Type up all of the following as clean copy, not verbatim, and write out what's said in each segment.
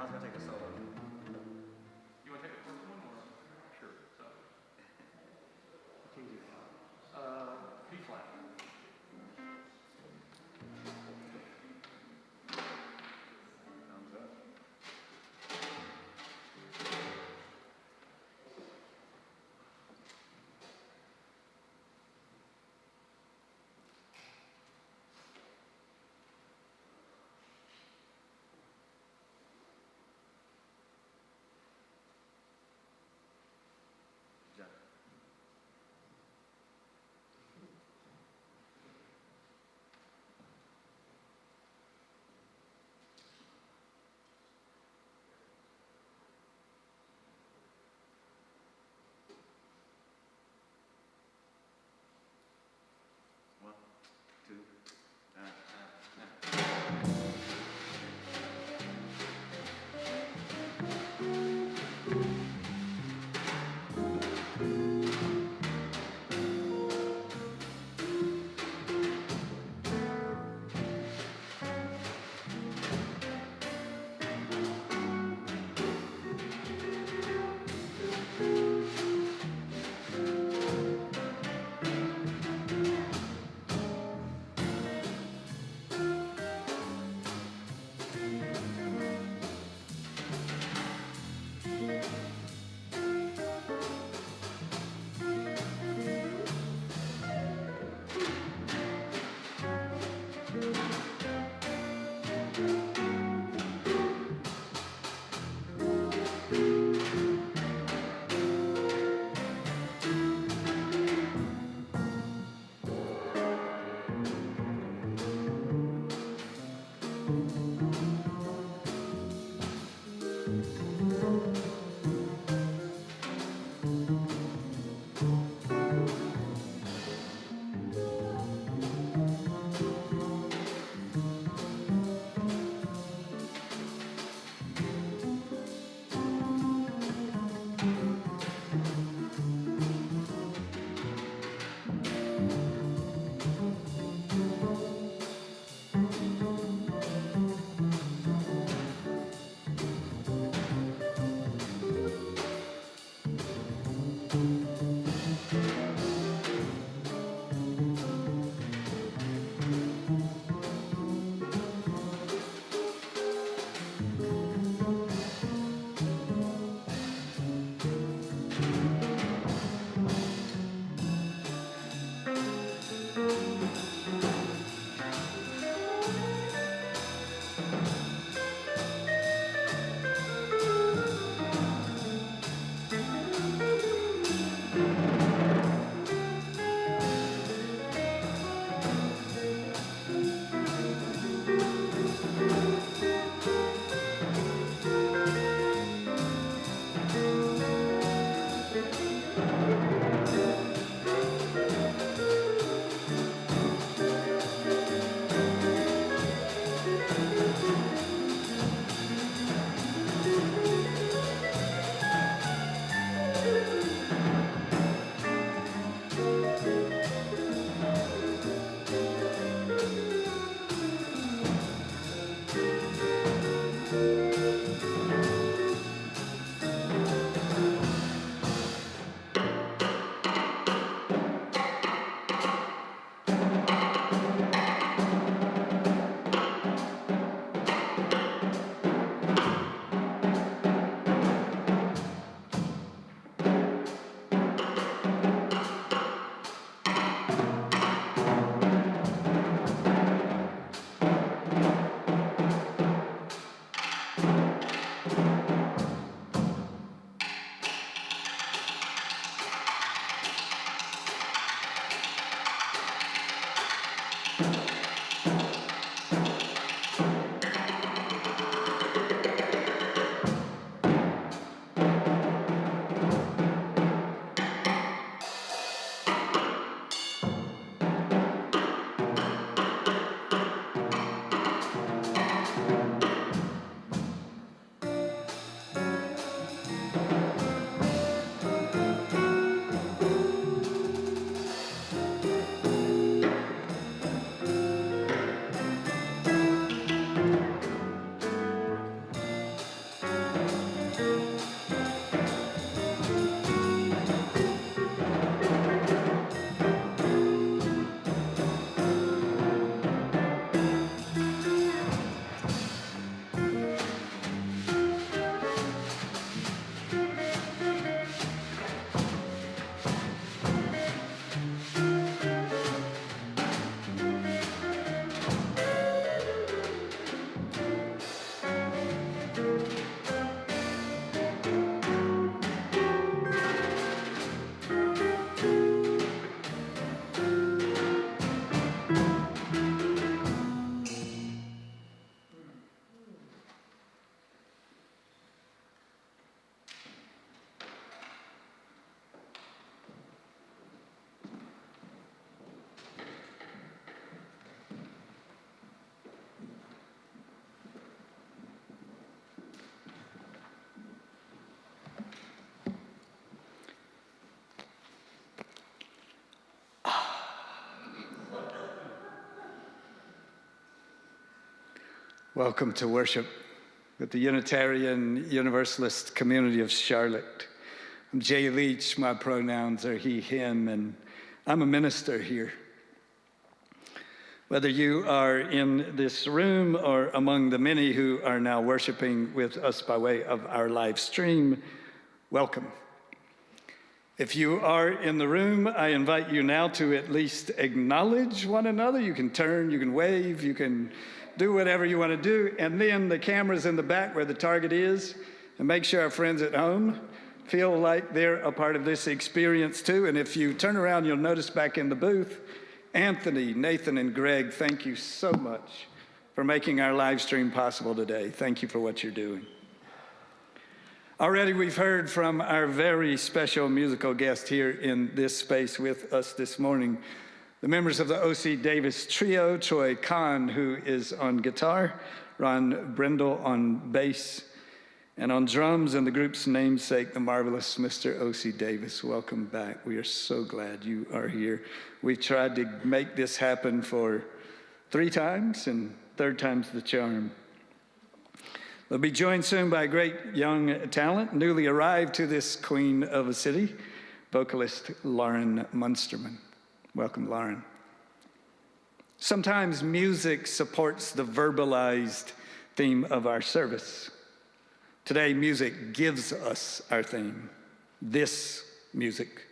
was going to take a solo. You want to take the first one or? Sure. So. B flat. Thumbs up. Jump. One, two, Welcome to worship with the Unitarian Universalist community of Charlotte. I'm Jay Leach, my pronouns are he, him, and I'm a minister here. Whether you are in this room or among the many who are now worshiping with us by way of our live stream, welcome. If you are in the room, I invite you now to at least acknowledge one another. You can turn, you can wave, you can do whatever you want to do. And then the camera's in the back where the target is. And make sure our friends at home feel like they're a part of this experience too. And if you turn around, you'll notice back in the booth, Anthony, Nathan, and Greg, thank you so much for making our live stream possible today. Thank you for what you're doing. Already we've heard from our very special musical guest here in this space with us this morning, the members of the Ocie Davis Trio, Troy Conn, who is on guitar, Ron Brendle on bass, and on drums, and the group's namesake, the marvelous Mr. Ocie Davis. Welcome back. We are so glad you are here. We've tried to make this happen for 3 times, and third time's the charm. They'll be joined soon by a great young talent, newly arrived to this queen of a city, vocalist Lauren Munsterman. Welcome, Lauren. Sometimes music supports the verbalized theme of our service. Today, music gives us our theme, this music.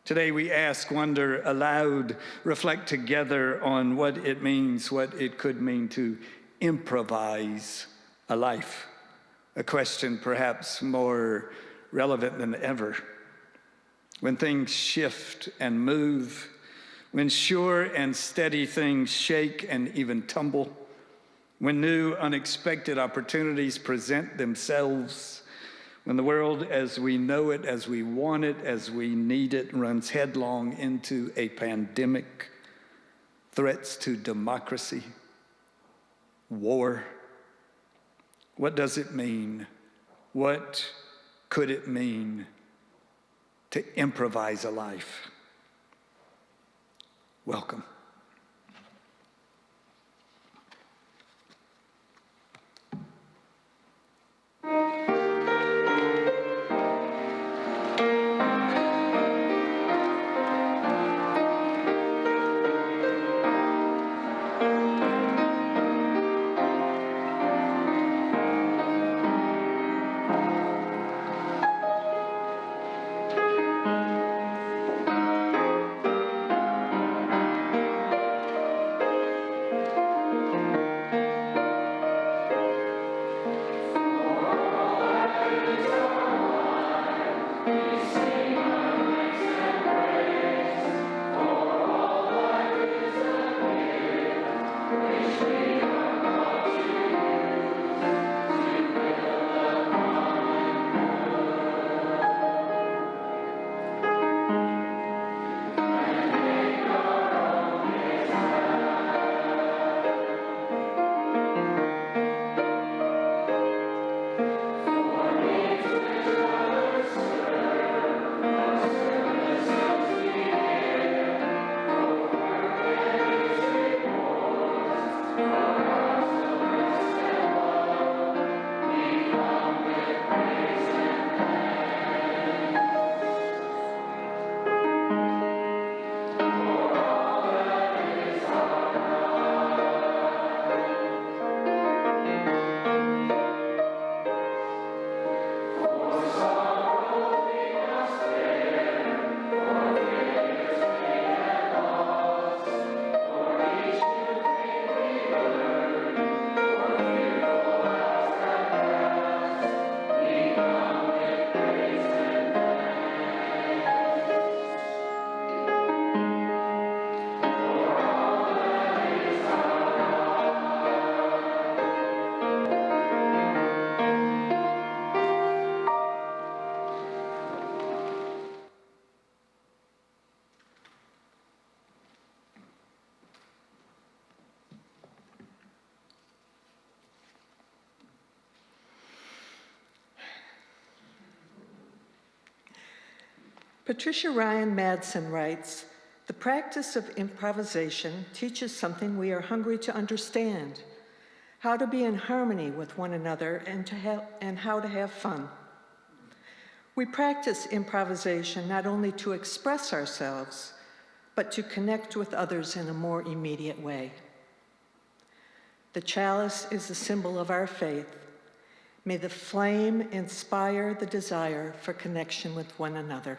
Today, we ask, wonder aloud, reflect together on what it means, what it could mean to improvise a life, a question perhaps more relevant than ever. When things shift and move, when sure and steady things shake and even tumble, when new unexpected opportunities present themselves, when the world as we know it, as we want it, as we need it, runs headlong into a pandemic, threats to democracy, war. What does it mean? What could it mean to improvise a life? Welcome. Patricia Ryan Madsen writes, "The practice of improvisation teaches something we are hungry to understand, how to be in harmony with one another, and how to have fun. We practice improvisation not only to express ourselves, but to connect with others in a more immediate way. The chalice is a symbol of our faith. May the flame inspire the desire for connection with one another.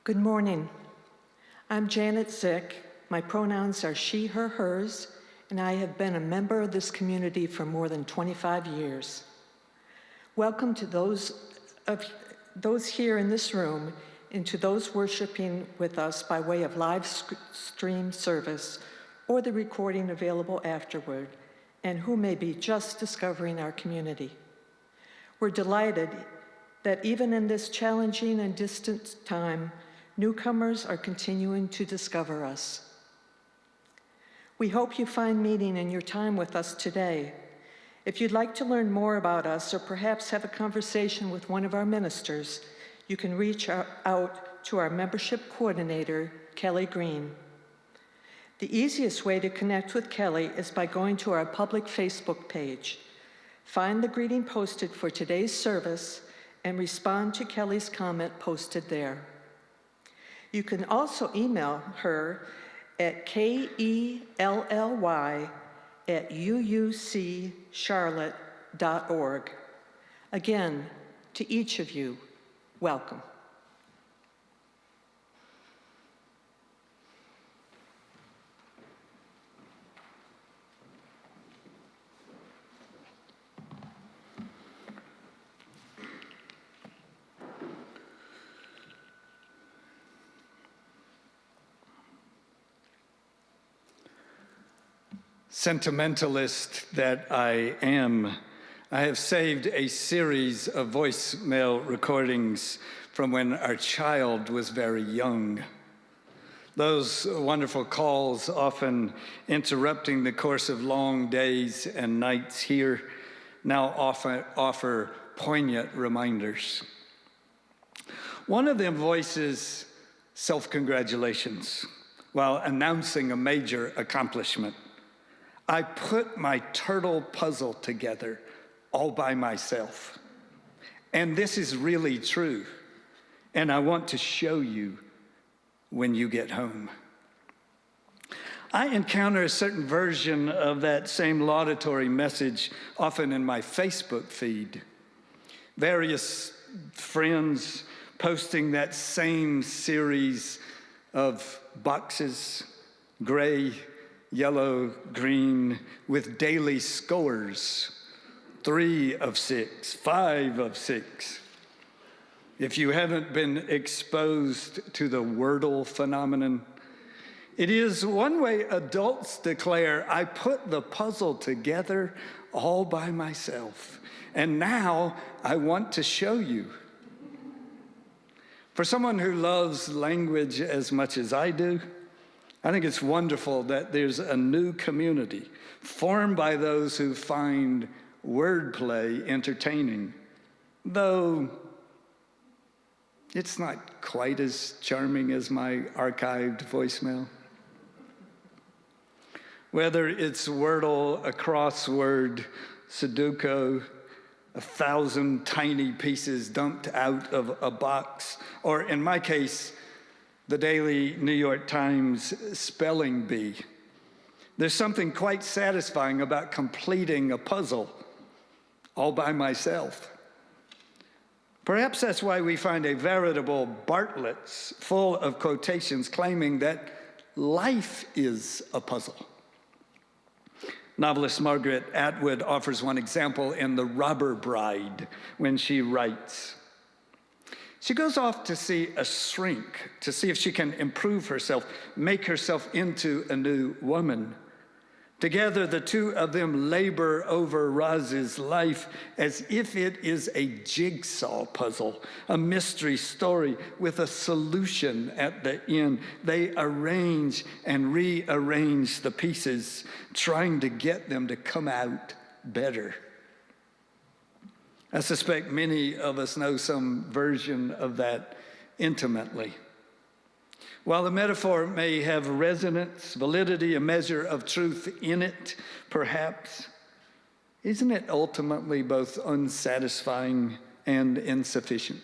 Good morning. I'm Janet Zick. My pronouns are she, her, hers, and I have been a member of this community for more than 25 years. Welcome to those here in this room and to those worshiping with us by way of live stream service or the recording available afterward, and who may be just discovering our community. We're delighted that even in this challenging and distant time, newcomers are continuing to discover us. We hope you find meaning in your time with us today. If you'd like to learn more about us or perhaps have a conversation with one of our ministers, you can reach out to our membership coordinator, Kelly Green. The easiest way to connect with Kelly is by going to our public Facebook page. Find the greeting posted for today's service and respond to Kelly's comment posted there. You can also email her at kelly@uuccharlotte.org. Again, to each of you, welcome. Sentimentalist that I am, I have saved a series of voicemail recordings from when our child was very young. Those wonderful calls, often interrupting the course of long days and nights here, now offer poignant reminders. One of them voices self-congratulations while announcing a major accomplishment. I put my turtle puzzle together all by myself. And this is really true. And I want to show you when you get home. I encounter a certain version of that same laudatory message often in my Facebook feed. Various friends posting that same series of boxes, gray, yellow, green, with daily scores, 3 of 6, 5 of 6. If you haven't been exposed to the Wordle phenomenon, it is one way adults declare, I put the puzzle together all by myself, and now I want to show you. For someone who loves language as much as I do, I think it's wonderful that there's a new community formed by those who find wordplay entertaining, though it's not quite as charming as my archived voicemail. Whether it's Wordle, a crossword, Sudoku, 1,000 tiny pieces dumped out of a box, or in my case, the daily New York Times spelling bee. There's something quite satisfying about completing a puzzle all by myself. Perhaps that's why we find a veritable Bartlett's full of quotations claiming that life is a puzzle. Novelist Margaret Atwood offers one example in The Robber Bride when she writes, she goes off to see a shrink to see if she can improve herself, make herself into a new woman. Together, the two of them labor over Roz's life as if it is a jigsaw puzzle, a mystery story with a solution at the end. They arrange and rearrange the pieces, trying to get them to come out better. I suspect many of us know some version of that intimately. While the metaphor may have resonance, validity, a measure of truth in it, perhaps, isn't it ultimately both unsatisfying and insufficient?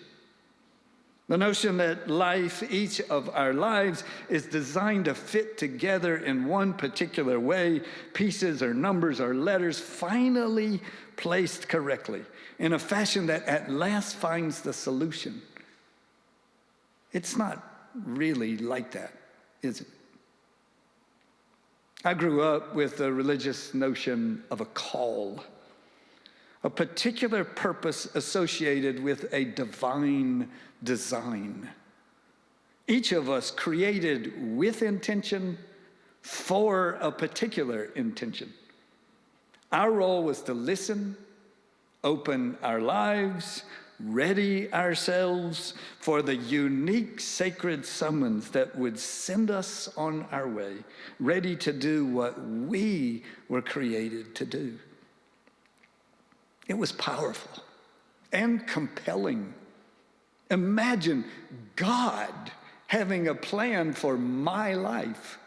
The notion that life, each of our lives, is designed to fit together in one particular way, pieces or numbers or letters finally placed correctly, in a fashion that at last finds the solution. It's not really like that, is it? I grew up with the religious notion of a call, a particular purpose associated with a divine design. Each of us created with intention for a particular intention. Our role was to listen, open our lives, ready ourselves for the unique sacred summons that would send us on our way, ready to do what we were created to do. It was powerful and compelling. Imagine God having a plan for my life.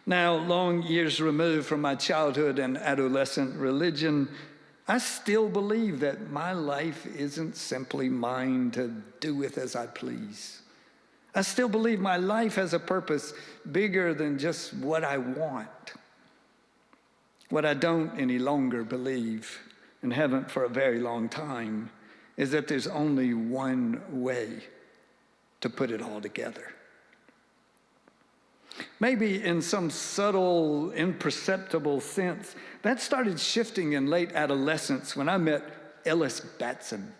Now, long years removed from my childhood and adolescent religion, I still believe that my life isn't simply mine to do with as I please. I still believe my life has a purpose bigger than just what I want. What I don't any longer believe, and haven't for a very long time, is that there's only one way to put it all together. Maybe in some subtle, imperceptible sense, that started shifting in late adolescence when I met Ellis Batson.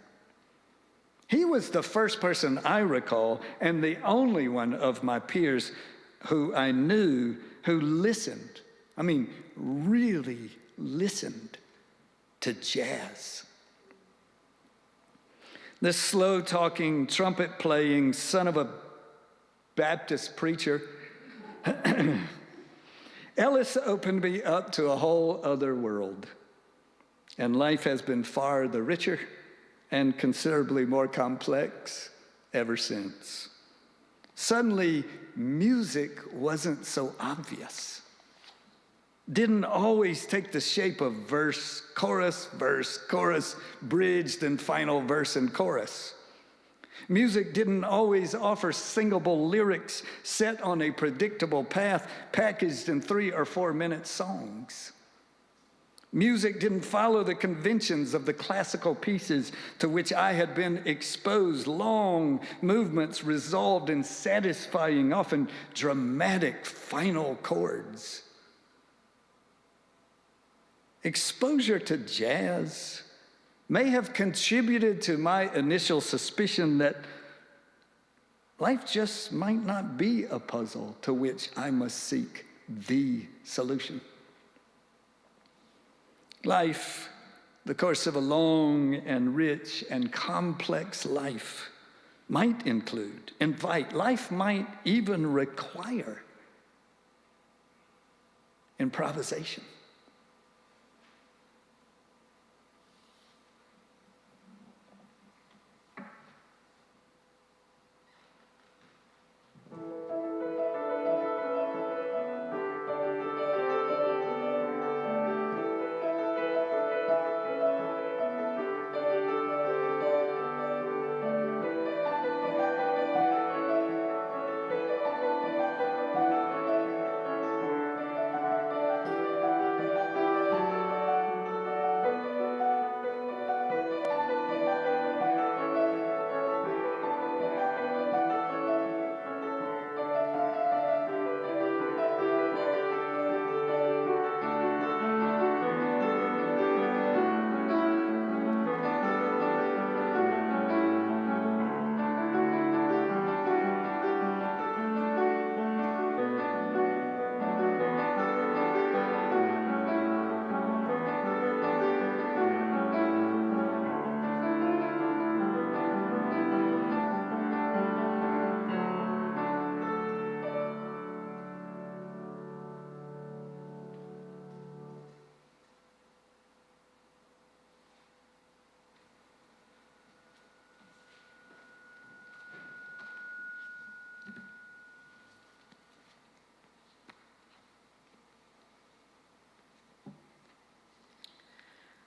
He was the first person I recall, and the only one of my peers who I knew who listened, really listened to jazz. This slow-talking, trumpet-playing son of a Baptist preacher, Ellis opened me up to a whole other world, and life has been far the richer and considerably more complex ever since. Suddenly, music wasn't so obvious. Didn't always take the shape of verse, chorus, bridged and final verse and chorus. Music didn't always offer singable lyrics set on a predictable path, packaged in 3 or 4 minute songs. Music didn't follow the conventions of the classical pieces to which I had been exposed. Long movements resolved in satisfying, often dramatic final chords. Exposure to jazz may have contributed to my initial suspicion that life just might not be a puzzle to which I must seek the solution. Life, the course of a long and rich and complex life, might invite, life might even require improvisation.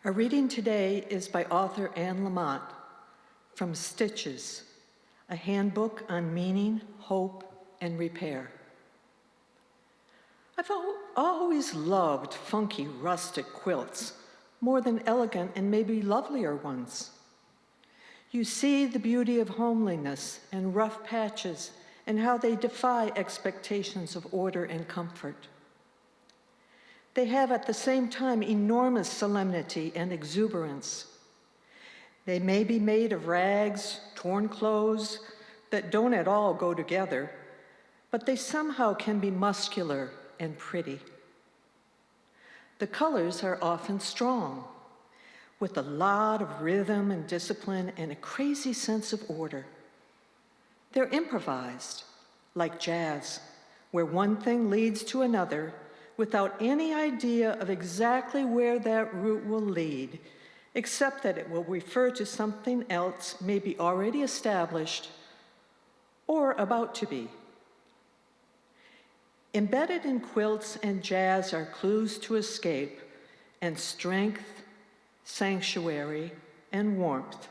Our reading today is by author Anne Lamott from Stitches, a handbook on meaning, hope, and repair. I've always loved funky rustic quilts more than elegant and maybe lovelier ones. You see the beauty of homeliness and rough patches and how they defy expectations of order and comfort. They have at the same time enormous solemnity and exuberance. They may be made of rags, torn clothes that don't at all go together, but they somehow can be muscular and pretty. The colors are often strong, with a lot of rhythm and discipline and a crazy sense of order. They're improvised, like jazz, where one thing leads to another without any idea of exactly where that route will lead, except that it will refer to something else maybe already established or about to be. Embedded in quilts and jazz are clues to escape and strength, sanctuary, and warmth.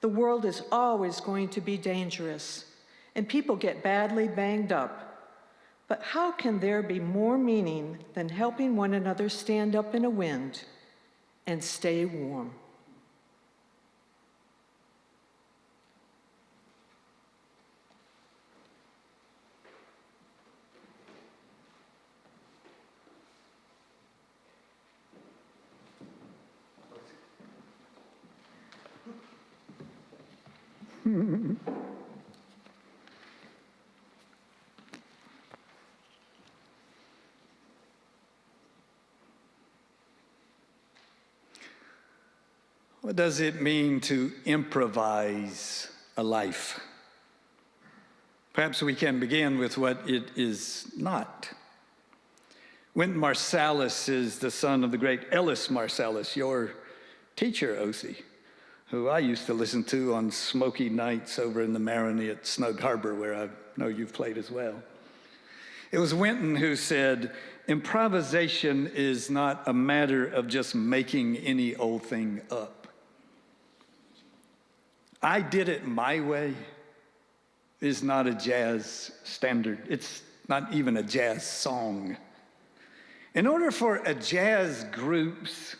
The world is always going to be dangerous, and people get badly banged up. But how can there be more meaning than helping one another stand up in a wind and stay warm? What does it mean to improvise a life? Perhaps we can begin with what it is not. Wynton Marsalis is the son of the great Ellis Marsalis, your teacher, Ocie, who I used to listen to on smoky nights over in the Marigny at Snug Harbor, where I know you've played as well. It was Wynton who said, improvisation is not a matter of just making any old thing up. I did it my way is not a jazz standard. It's not even a jazz song. In order for a jazz group's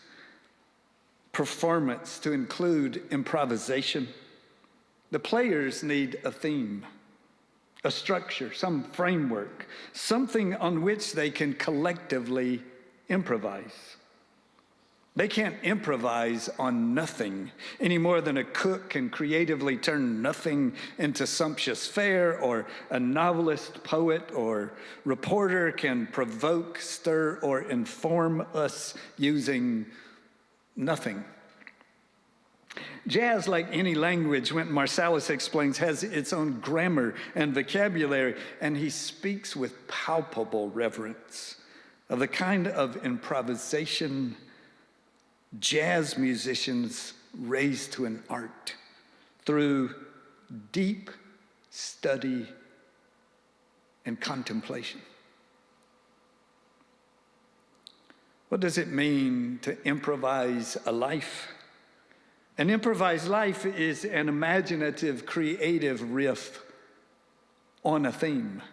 performance to include improvisation, the players need a theme, a structure, some framework, something on which they can collectively improvise. They can't improvise on nothing any more than a cook can creatively turn nothing into sumptuous fare, or a novelist, poet, or reporter can provoke, stir, or inform us using nothing. Jazz, like any language, Wynton Marsalis explains, has its own grammar and vocabulary, and he speaks with palpable reverence of the kind of improvisation jazz musicians raise to an art through deep study and contemplation. What does it mean to improvise a life? An improvised life is an imaginative, creative riff on a theme.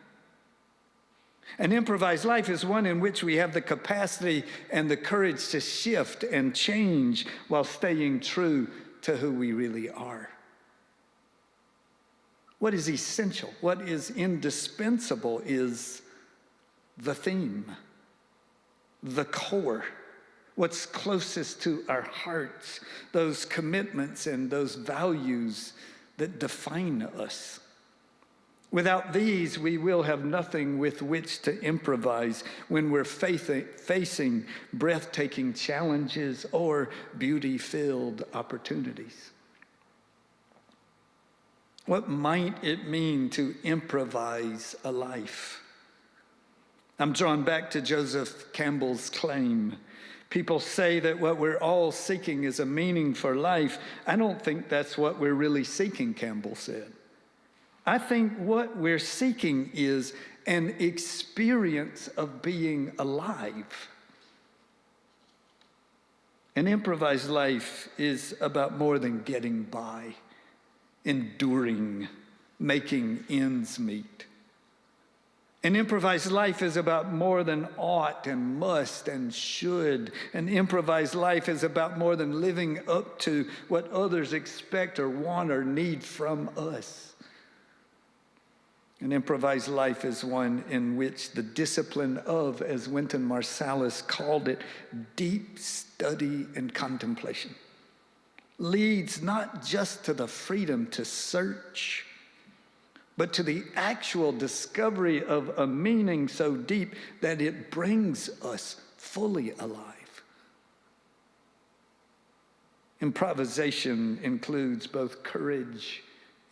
An improvised life is one in which we have the capacity and the courage to shift and change while staying true to who we really are. What is essential, what is indispensable is the theme, the core, what's closest to our hearts, those commitments and those values that define us. Without these, we will have nothing with which to improvise when we're facing breathtaking challenges or beauty-filled opportunities. What might it mean to improvise a life? I'm drawn back to Joseph Campbell's claim. People say that what we're all seeking is a meaning for life. I don't think that's what we're really seeking, Campbell said. I think what we're seeking is an experience of being alive. An improvised life is about more than getting by, enduring, making ends meet. An improvised life is about more than ought and must and should. An improvised life is about more than living up to what others expect or want or need from us. An improvised life is one in which the discipline of, as Wynton Marsalis called it, deep study and contemplation leads not just to the freedom to search, but to the actual discovery of a meaning so deep that it brings us fully alive. Improvisation includes both courage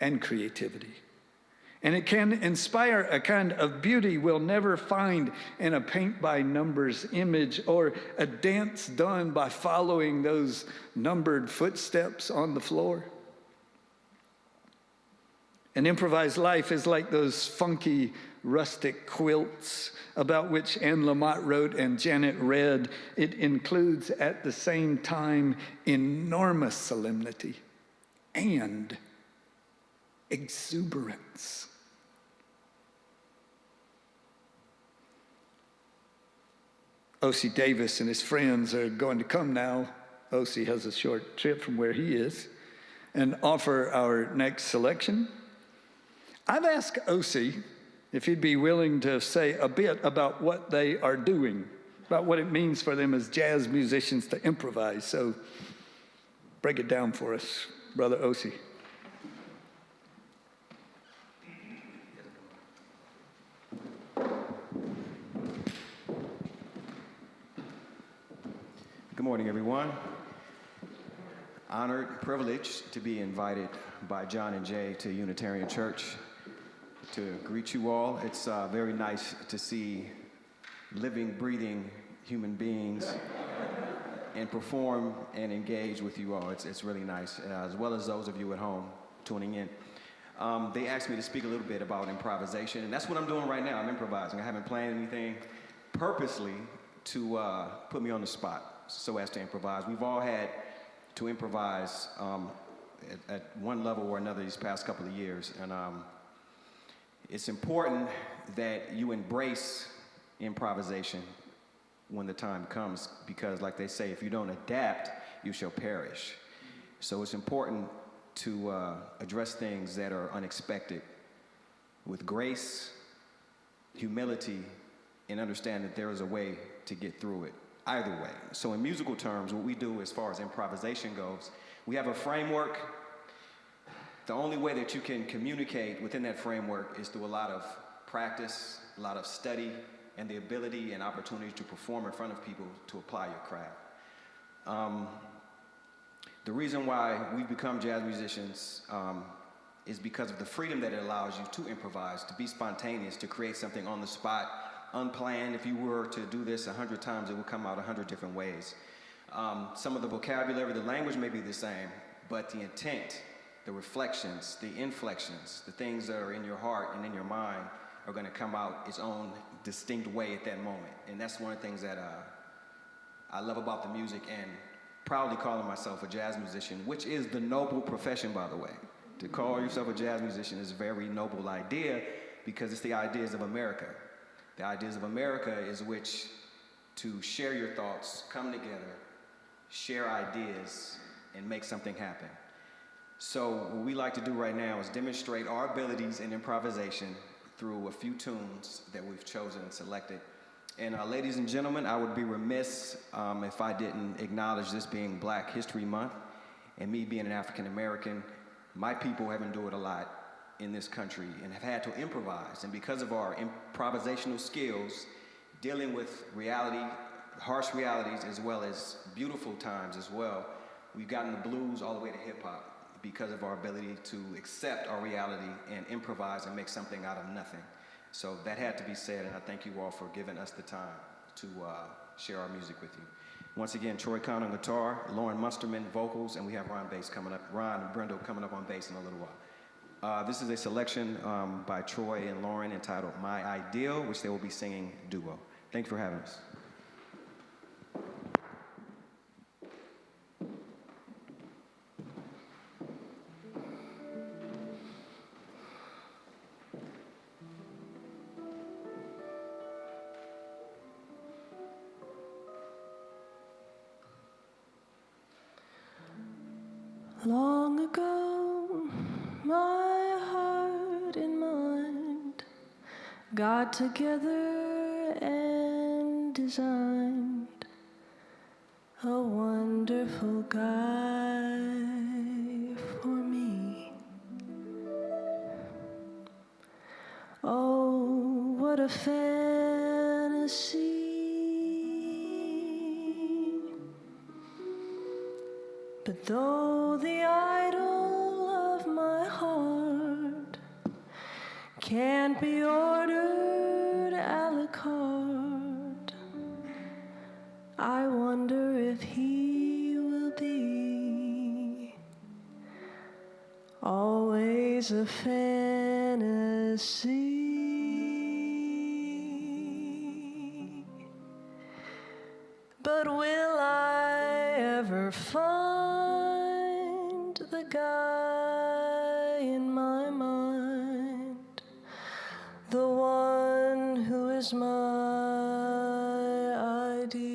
and creativity. And it can inspire a kind of beauty we'll never find in a paint-by-numbers image or a dance done by following those numbered footsteps on the floor. An improvised life is like those funky, rustic quilts about which Anne Lamott wrote and Janet read. It includes at the same time enormous solemnity and exuberance. Ocie Davis and his friends are going to come now. Ocie has a short trip from where he is and offer our next selection. I've asked Ocie if he'd be willing to say a bit about what they are doing, about what it means for them as jazz musicians to improvise. So break it down for us, Brother Ocie. Good morning, everyone. Honored, privileged to be invited by John and Jay to Unitarian Church to greet you all. It's very nice to see living, breathing human beings and perform and engage with you all. It's really nice, as well as those of you at home tuning in. They asked me to speak a little bit about improvisation, and that's what I'm doing right now. I'm improvising. I haven't planned anything purposely to put me on the spot so as to improvise. We've all had to improvise at one level or another these past couple of years, and it's important that you embrace improvisation when the time comes, because like they say, if you don't adapt, you shall perish. So it's important to address things that are unexpected with grace, humility, and understand that there is a way to get through it, either way. So in musical terms, what we do as far as improvisation goes, we have a framework. The only way that you can communicate within that framework is through a lot of practice, a lot of study, and the ability and opportunity to perform in front of people to apply your craft. The reason why we've become jazz musicians is because of the freedom that it allows you to improvise, to be spontaneous, to create something on the spot, unplanned. If you were to do this 100 times, it would come out 100 different ways. Some of the vocabulary, the language may be the same, but the intent, the reflections, the inflections, the things that are in your heart and in your mind are going to come out its own distinct way at that moment. And that's one of the things that I love about the music, and proudly calling myself a jazz musician, which is the noble profession, by the way. To call yourself a jazz musician is a very noble idea, because it's the ideas of America. The ideas of America is which to share your thoughts, come together, share ideas, and make something happen. So what we like to do right now is demonstrate our abilities in improvisation through a few tunes that we've chosen and selected. And ladies and gentlemen, I would be remiss if I didn't acknowledge this being Black History Month, and me being an African American. My people have endured a lot in this country and have had to improvise. And because of our improvisational skills, dealing with reality, harsh realities, as well as beautiful times as well, we've gotten the blues all the way to hip hop because of our ability to accept our reality and improvise and make something out of nothing. So that had to be said, and I thank you all for giving us the time to share our music with you. Once again, Troy Conn on guitar, Lauren Munsterman vocals, and we have Ron and Brendle coming up on bass in a little while. This is a selection by Troy and Lauren entitled My Ideal, which they will be singing duo. Thank you for having us. Long ago, my heart and mind got together and designed a wonderful guy for me. Oh, what a fantasy. But though the idol of my heart can't be ordered a la carte, I wonder if he will be always a fantasy. But will I ever find the guy in my mind, the one who is my ideal?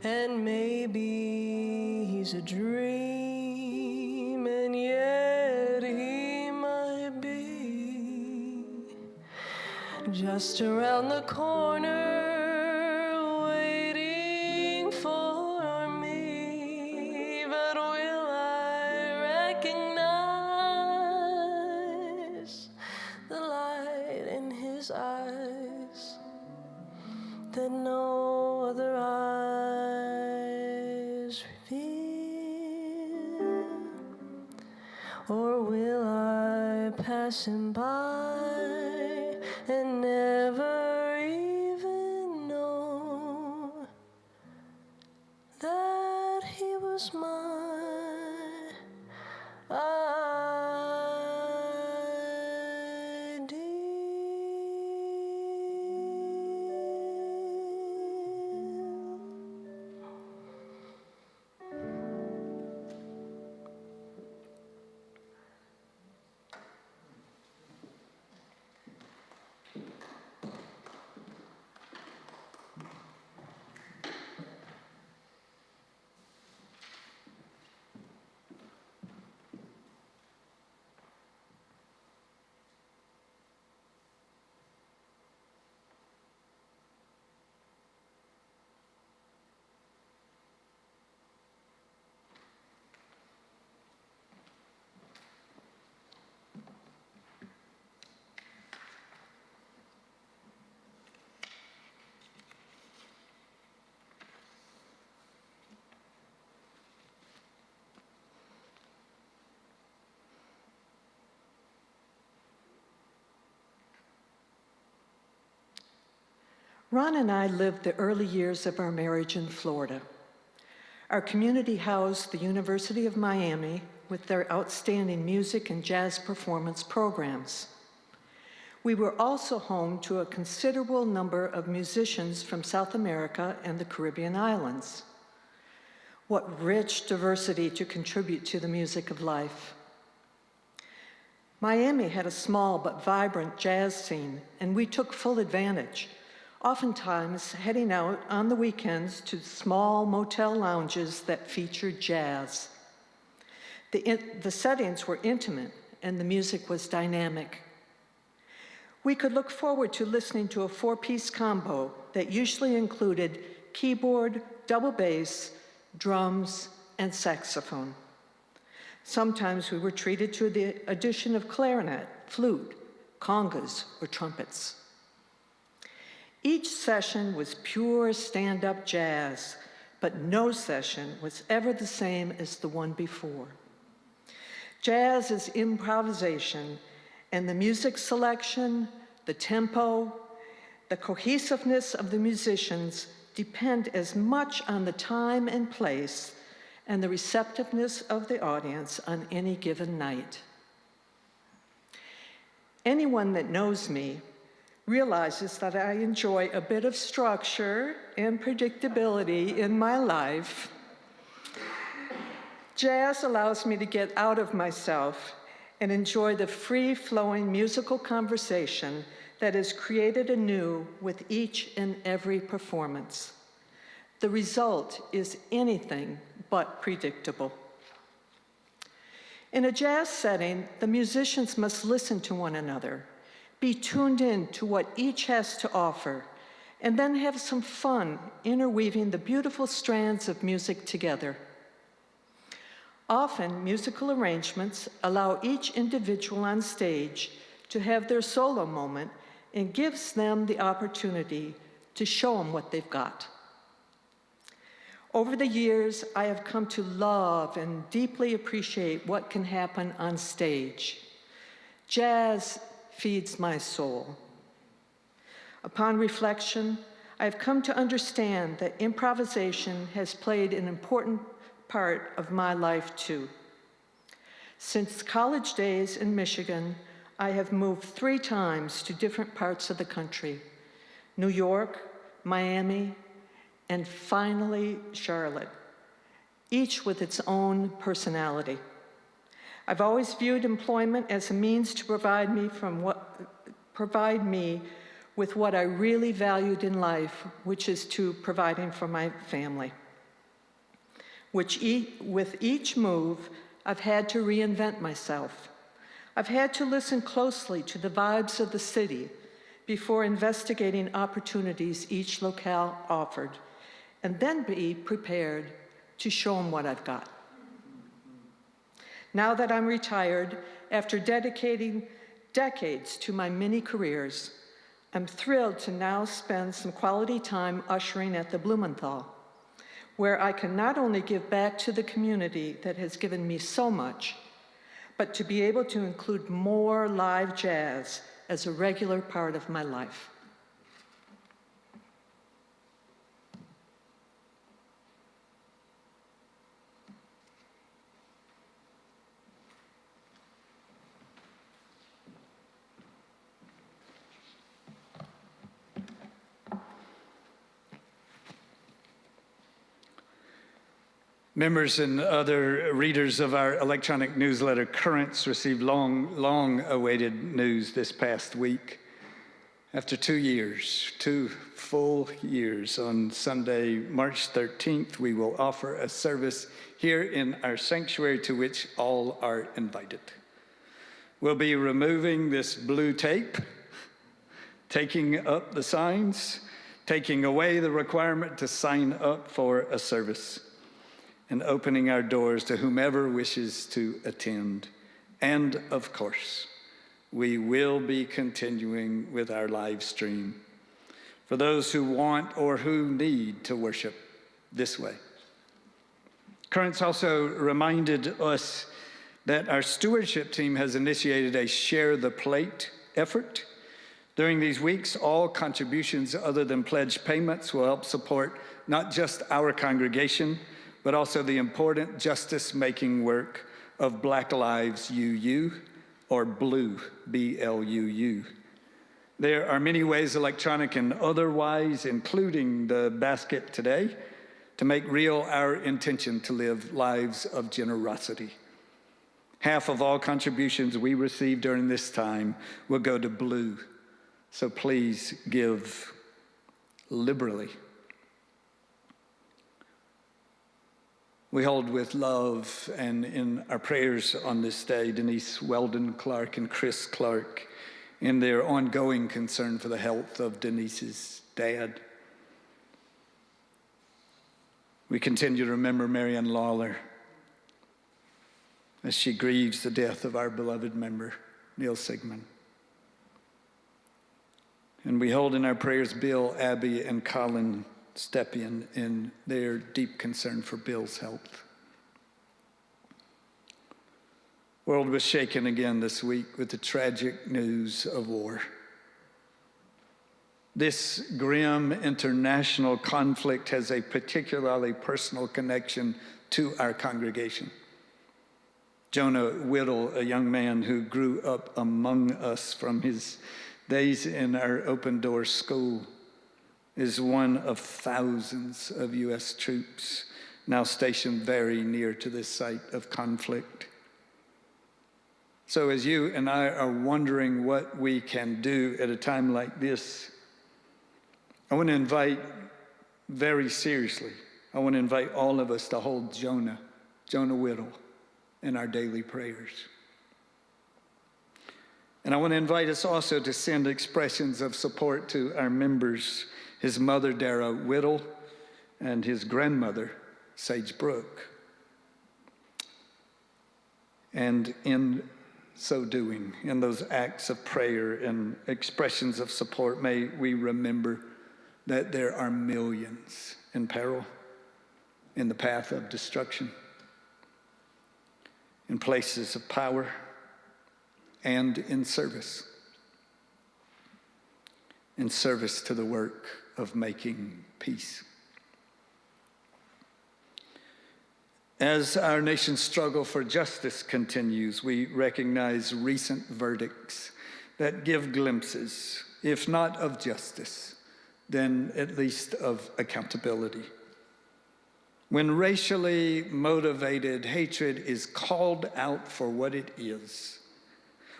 And maybe he's a dream, and yet he might be just around the corner, waiting for me. But will I recognize the light in his eyes that no other eyes reveal? Or will I pass him by and never even know that he was my Ron and I lived the early years of our marriage in Florida. Our community housed the University of Miami with their outstanding music and jazz performance programs. We were also home to a considerable number of musicians from South America and the Caribbean islands. What rich diversity to contribute to the music of life. Miami had a small but vibrant jazz scene, and we took full advantage, oftentimes heading out on the weekends to small motel lounges that featured jazz. The settings were intimate and the music was dynamic. We could look forward to listening to a four-piece combo that usually included keyboard, double bass, drums, and saxophone. Sometimes we were treated to the addition of clarinet, flute, congas, or trumpets. Each session was pure stand-up jazz, but no session was ever the same as the one before. Jazz is improvisation, and the music selection, the tempo, the cohesiveness of the musicians depend as much on the time and place and the receptiveness of the audience on any given night. Anyone that knows me realizes that I enjoy a bit of structure and predictability in my life. Jazz allows me to get out of myself and enjoy the free-flowing musical conversation that is created anew with each and every performance. The result is anything but predictable. In a jazz setting, the musicians must listen to one another, be tuned in to what each has to offer, and then have some fun interweaving the beautiful strands of music together. Often, musical arrangements allow each individual on stage to have their solo moment and gives them the opportunity to show them what they've got. Over the years, I have come to love and deeply appreciate what can happen on stage. Jazz feeds my soul. Upon reflection, I have come to understand that improvisation has played an important part of my life too. Since college days in Michigan, I have moved 3 times to different parts of the country: New York, Miami, and finally Charlotte, each with its own personality. I've always viewed employment as a means to provide me with what I really valued in life, which is to providing for my family. With each move, I've had to reinvent myself. I've had to listen closely to the vibes of the city before investigating opportunities each locale offered, and then be prepared to show them what I've got. Now that I'm retired, after dedicating decades to my many careers, I'm thrilled to now spend some quality time ushering at the Blumenthal, where I can not only give back to the community that has given me so much, but to be able to include more live jazz as a regular part of my life. Members and other readers of our electronic newsletter, Currents, received long-awaited news this past week. After 2 years, 2 full years, on Sunday, March 13th, we will offer a service here in our sanctuary to which all are invited. We'll be removing this blue tape, taking up the signs, taking away the requirement to sign up for a service, and opening our doors to whomever wishes to attend. And of course, we will be continuing with our live stream for those who want or who need to worship this way. Currents also reminded us that our stewardship team has initiated a Share the Plate effort. During these weeks, all contributions other than pledge payments will help support not just our congregation, but also the important justice-making work of Black Lives UU, or BLUE, B-L-U-U. There are many ways, electronic and otherwise, including the basket today, to make real our intention to live lives of generosity. Half of all contributions we receive during this time will go to BLUE, so please give liberally. We hold with love and in our prayers on this day Denise Weldon Clark and Chris Clark in their ongoing concern for the health of Denise's dad. We continue to remember Marianne Lawler as she grieves the death of our beloved member, Neil Sigmund. And we hold in our prayers Bill, Abby, and Colin Stepien in their deep concern for Bill's health. The world was shaken again this week with the tragic news of war. This grim international conflict has a particularly personal connection to our congregation. Jonah Whittle, a young man who grew up among us from his days in our open door school, is one of thousands of U.S. troops now stationed very near to this site of conflict. So as you and I are wondering what we can do at a time like this, I want to invite very seriously, I want to invite all of us to hold Jonah Whittle, in our daily prayers. And I want to invite us also to send expressions of support to our members, his mother, Dara Whittle, and his grandmother, Sage Brooke. And in so doing, in those acts of prayer and expressions of support, may we remember that there are millions in peril, in the path of destruction, in places of power, and in service to the work of making peace. As our nation's struggle for justice continues, we recognize recent verdicts that give glimpses, if not of justice, then at least of accountability. When racially motivated hatred is called out for what it is,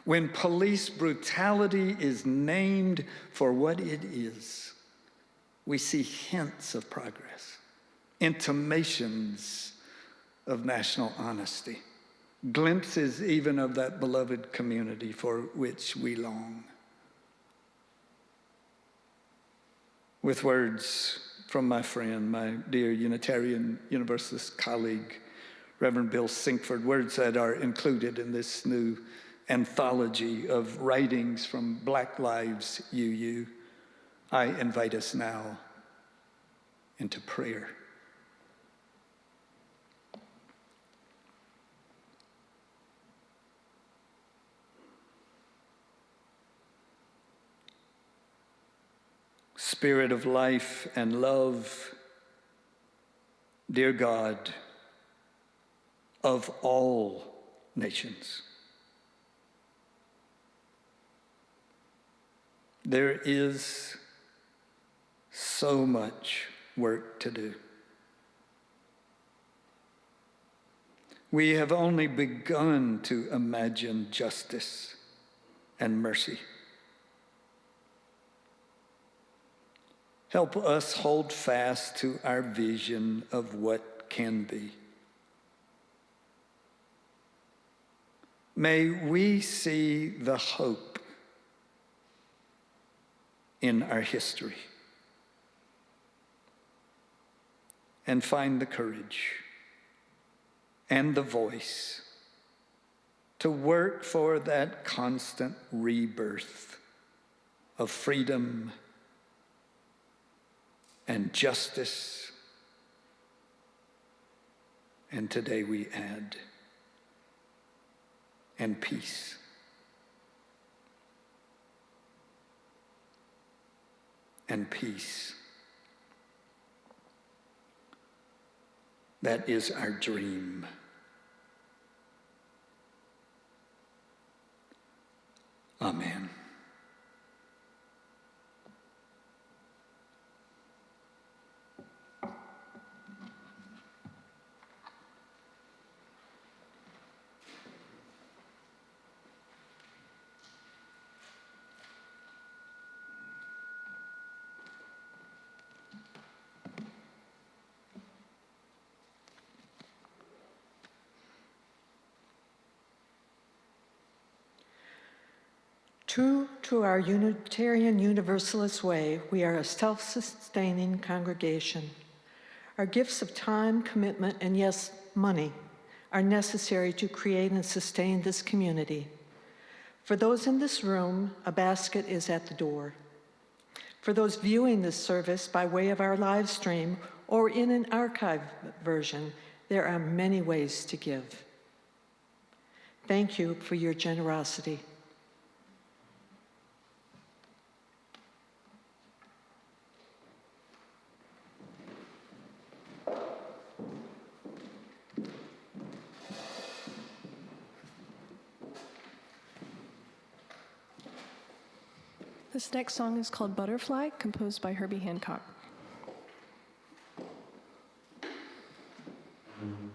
when police brutality is named for what it is, we see hints of progress, intimations of national honesty, glimpses even of that beloved community for which we long. With words from my friend, my dear Unitarian Universalist colleague, Reverend Bill Sinkford, words that are included in this new anthology of writings from Black Lives UU, I invite us now into prayer. Spirit of life and love, dear God of all nations, there is so much work to do. We have only begun to imagine justice and mercy. Help us hold fast to our vision of what can be. May we see the hope in our history and find the courage and the voice to work for that constant rebirth of freedom and justice, and today we add, and peace. And peace. That is our dream. Amen. True to our Unitarian Universalist way, we are a self-sustaining congregation. Our gifts of time, commitment, and yes, money are necessary to create and sustain this community. For those in this room, a basket is at the door. For those viewing this service by way of our live stream or in an archive version, there are many ways to give. Thank you for your generosity. This next song is called Butterfly, composed by Herbie Hancock. One,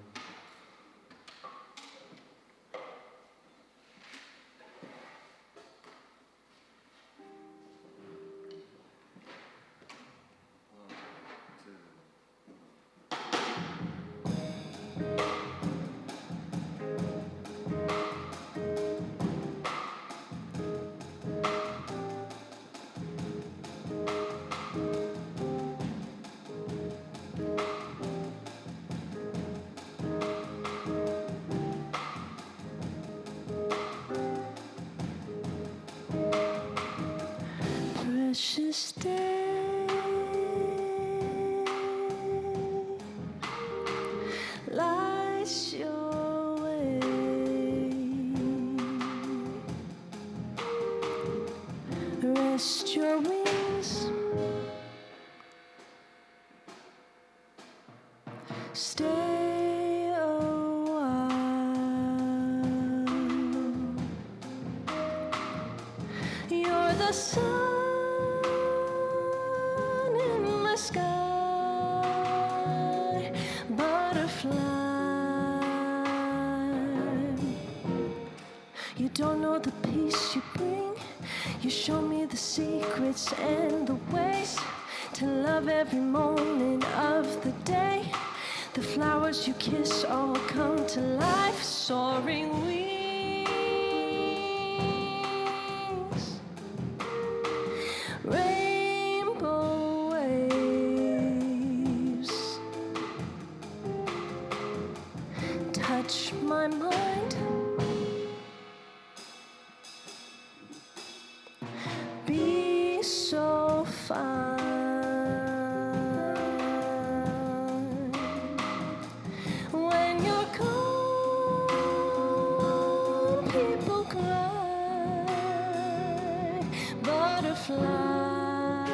two. precious day. Lights your way. Rest your wings. Stay a while. You're the sun in my sky, butterfly. You don't know the peace you bring. You show me the secrets and the ways to love every moment of the day. The flowers you kiss all come to life, soaring wings, rainbow waves touch my mind. Be so fine. When you're gone, people cry. Butterfly.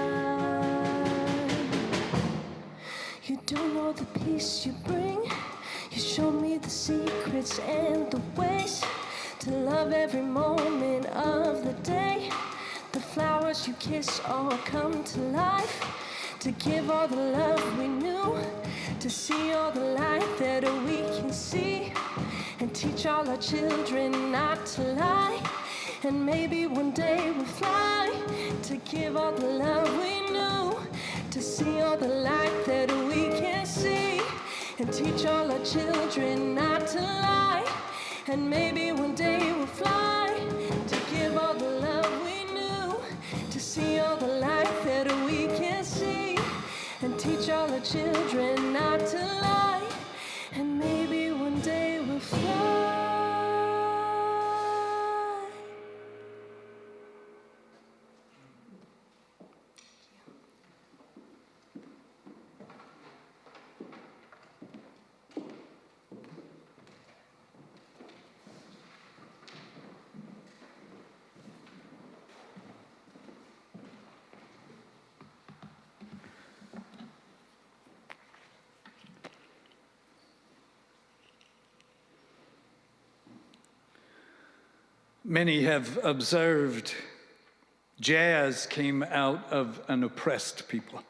You don't know the peace you bring. You show me the secrets and the ways to love every moment of the day. The flowers you kiss all come to life, to give all the love we knew, to see all the light that we can see, and teach all our children not to lie. And maybe one day we'll fly, to give all the love we knew, to see all the light that we can see, and teach all our children not to lie. And maybe one day we'll fly, to give all the love we knew, to see all the light that we can see, and teach all our children not to lie. And maybe one day we'll fly. Many have observed jazz came out of an oppressed people.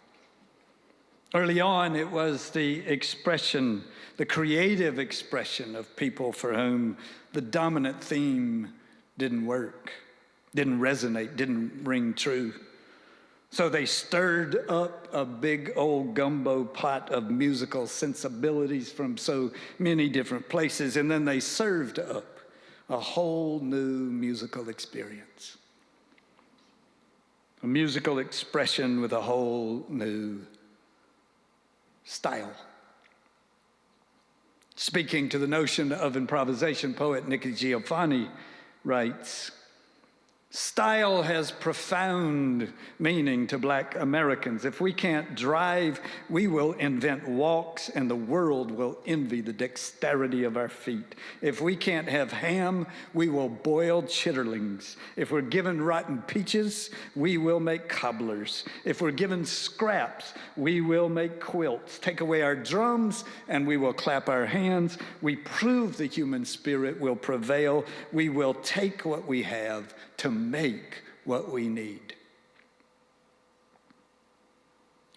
Early on, it was the expression, the creative expression of people for whom the dominant theme didn't work, didn't resonate, didn't ring true. So they stirred up a big old gumbo pot of musical sensibilities from so many different places, and then they served up a whole new musical experience. A musical expression with a whole new style. Speaking to the notion of improvisation, poet Nikki Giovanni writes, "Style has profound meaning to Black Americans. If we can't drive, we will invent walks, and the world will envy the dexterity of our feet. If we can't have ham, we will boil chitterlings. If we're given rotten peaches, we will make cobblers. If we're given scraps, we will make quilts. Take away our drums, and we will clap our hands. We prove the human spirit will prevail. We will take what we have to make what we need."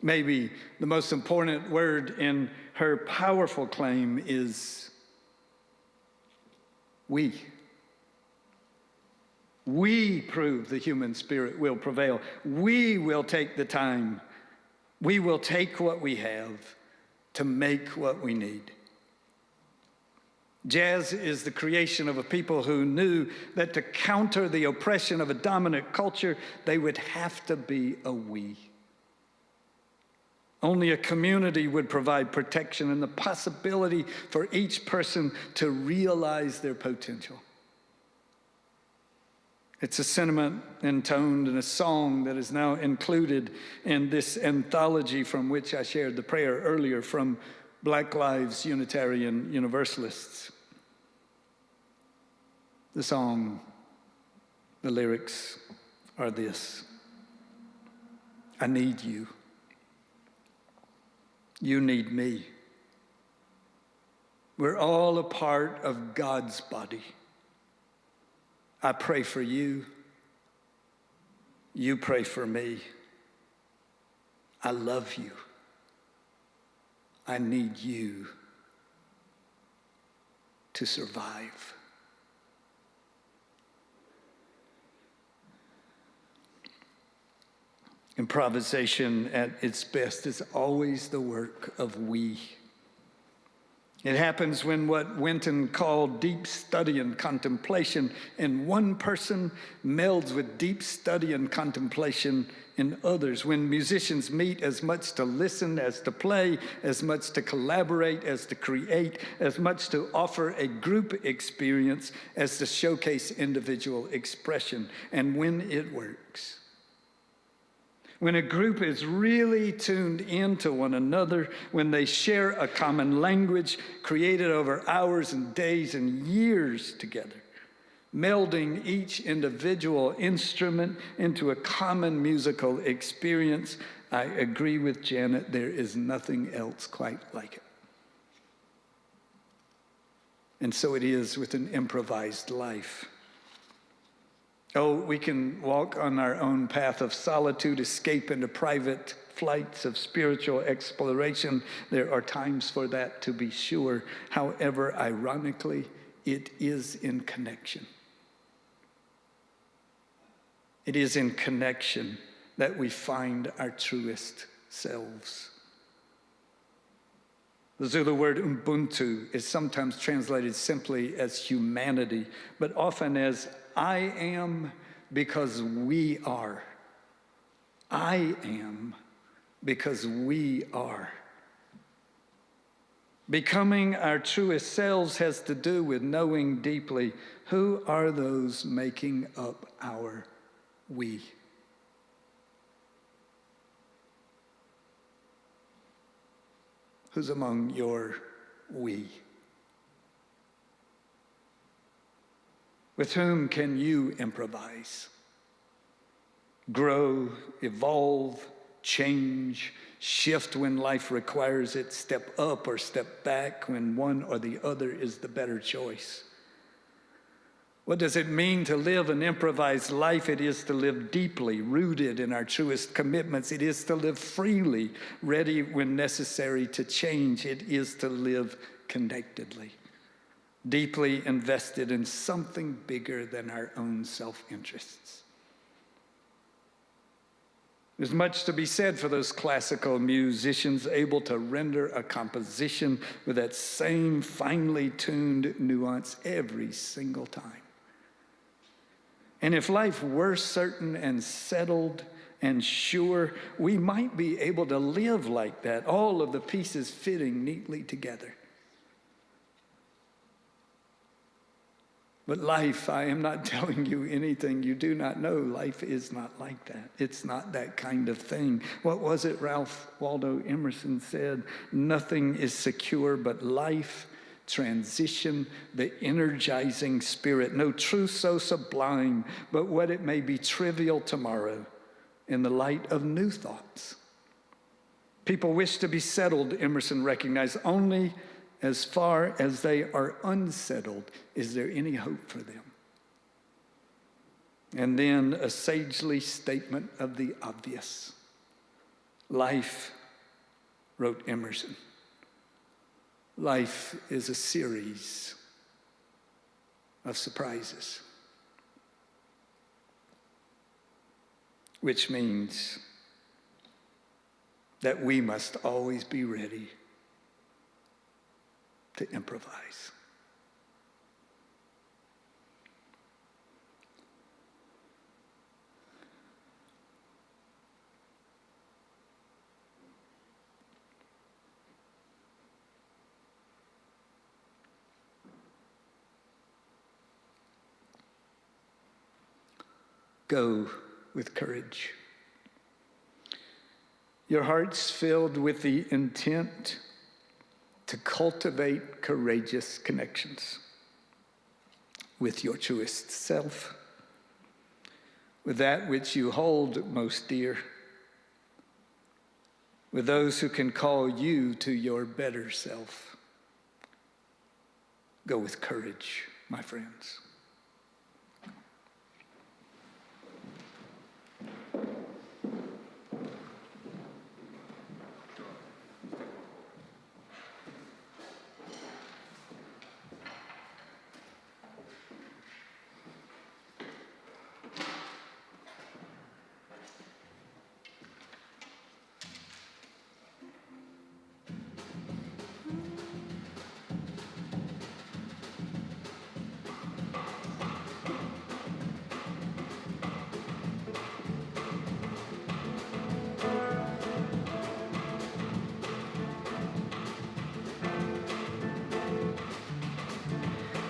Maybe the most important word in her powerful claim is we. We prove the human spirit will prevail. We will take the time. We will take what we have to make what we need. Jazz is the creation of a people who knew that to counter the oppression of a dominant culture, they would have to be a we. Only a community would provide protection and the possibility for each person to realize their potential. It's a sentiment intoned in a song that is now included in this anthology from which I shared the prayer earlier from Black Lives Unitarian Universalists. The song, the lyrics are this: I need you. You need me. We're all a part of God's body. I pray for you. You pray for me. I love you. I need you to survive. Improvisation at its best is always the work of we. It happens when what Winton called deep study and contemplation in one person melds with deep study and contemplation in others. When musicians meet as much to listen as to play, as much to collaborate as to create, as much to offer a group experience as to showcase individual expression, and when it works. When a group is really tuned into one another, when they share a common language created over hours and days and years together, melding each individual instrument into a common musical experience, I agree with Janet, there is nothing else quite like it. And so it is with an improvised life. Oh, we can walk on our own path of solitude, escape into private flights of spiritual exploration. There are times for that, to be sure. However, ironically, it is in connection. It is in connection that we find our truest selves. The Zulu word Ubuntu is sometimes translated simply as humanity, but often as I am because we are. I am because we are. Becoming our truest selves has to do with knowing deeply who are those making up our we. Who's among your we? With whom can you improvise? Grow, evolve, change, shift when life requires it, step up or step back when one or the other is the better choice. What does it mean to live an improvised life? It is to live deeply, rooted in our truest commitments. It is to live freely, ready when necessary to change. It is to live connectedly, deeply invested in something bigger than our own self-interests. There's much to be said for those classical musicians able to render a composition with that same finely tuned nuance every single time. And if life were certain and settled and sure, we might be able to live like that, all of the pieces fitting neatly together. But life, I am not telling you anything you do not know. Life is not like that. It's not that kind of thing. What was it Ralph Waldo Emerson said? Nothing is secure but life, transition, the energizing spirit. No truth so sublime, but what it may be trivial tomorrow in the light of new thoughts. People wish to be settled, Emerson recognized, only as far as they are unsettled. Is there any hope for them? And then a sagely statement of the obvious. Life, wrote Emerson, life is a series of surprises, which means that we must always be ready to improvise. Go with courage. Your heart's filled with the intent to cultivate courageous connections with your truest self, with that which you hold most dear, with those who can call you to your better self. Go with courage, my friends.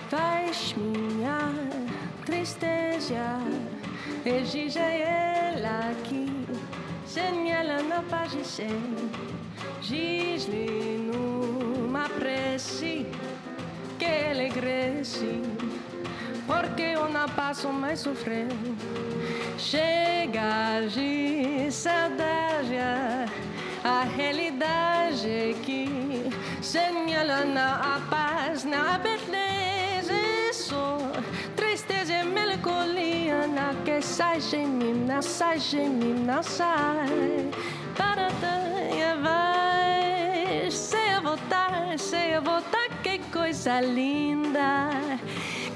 Faz minha tristeza, exige ela aqui, sem ela não pode ser. Diz-lhe numa prece que ele cresce, porque eu não passo mais sofrer. Chega de saudade, a realidade que sem ela não há paz, não há beleza. Tristeza e melancolia na que sai de mim, não sai de mim, não sai. Para tanha vai, se eu voltar, que coisa linda,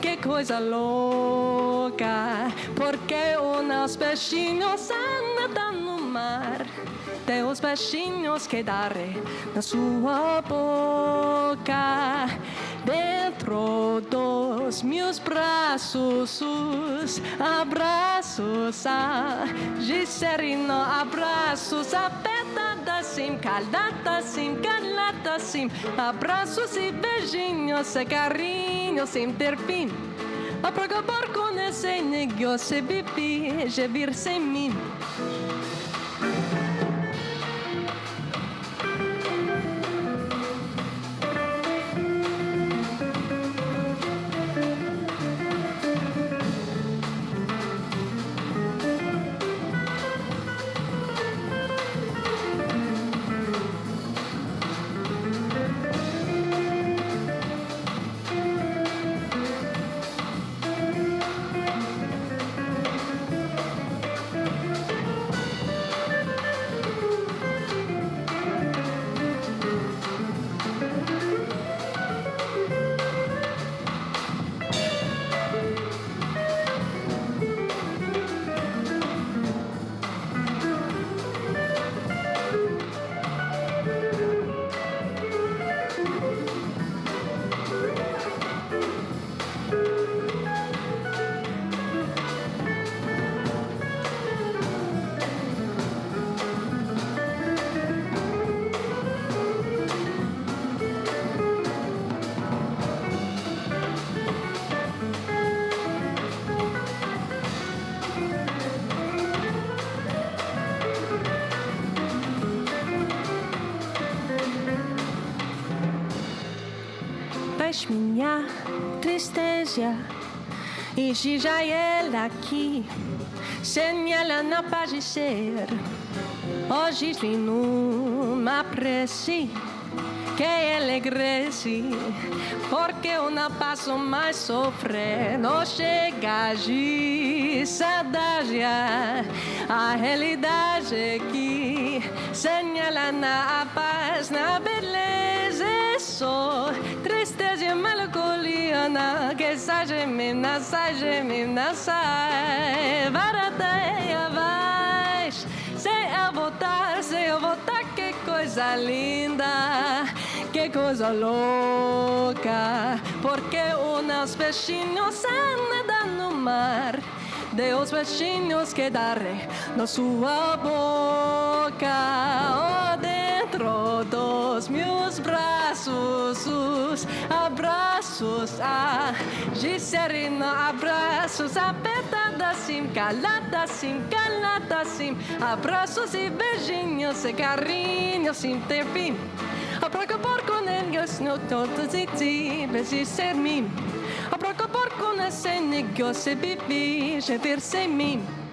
que coisa louca, porque os peixinhos andam no mar, de os peixinhos que darem na sua boca. Dentro dos meus braços, os abraços, de sereno abraços, apertada assim, calada assim, calada assim, abraços e beijinhos e carinhos sem ter fim. A preocupar com esse negócio, viver sem mim. Faz minha tristeza, exige ela aqui, sem ela não pode ser. Hoje estou numa prece que ele cresce, porque eu não passo mais sofrer. Não chega de saudade, a realidade é que sem ela não há paz, não há beleza, só tristeza e melancolia que sai de mim, não sai de mim, não sai. Barateia vais, se eu voltar, que coisa linda, que coisa louca, porque os peixinhos andam no mar, de os peixinhos que darem na sua boca. Oh, dentro dos meus braços, abraços, os abraços, de serena, abraços, apertada assim, calada assim, abraços e beijinhos e carinhos sem ter fim. A preocupar con ellos no todos y tibes y ser mí. A preocupar con ese negocio vivir, je verse mí.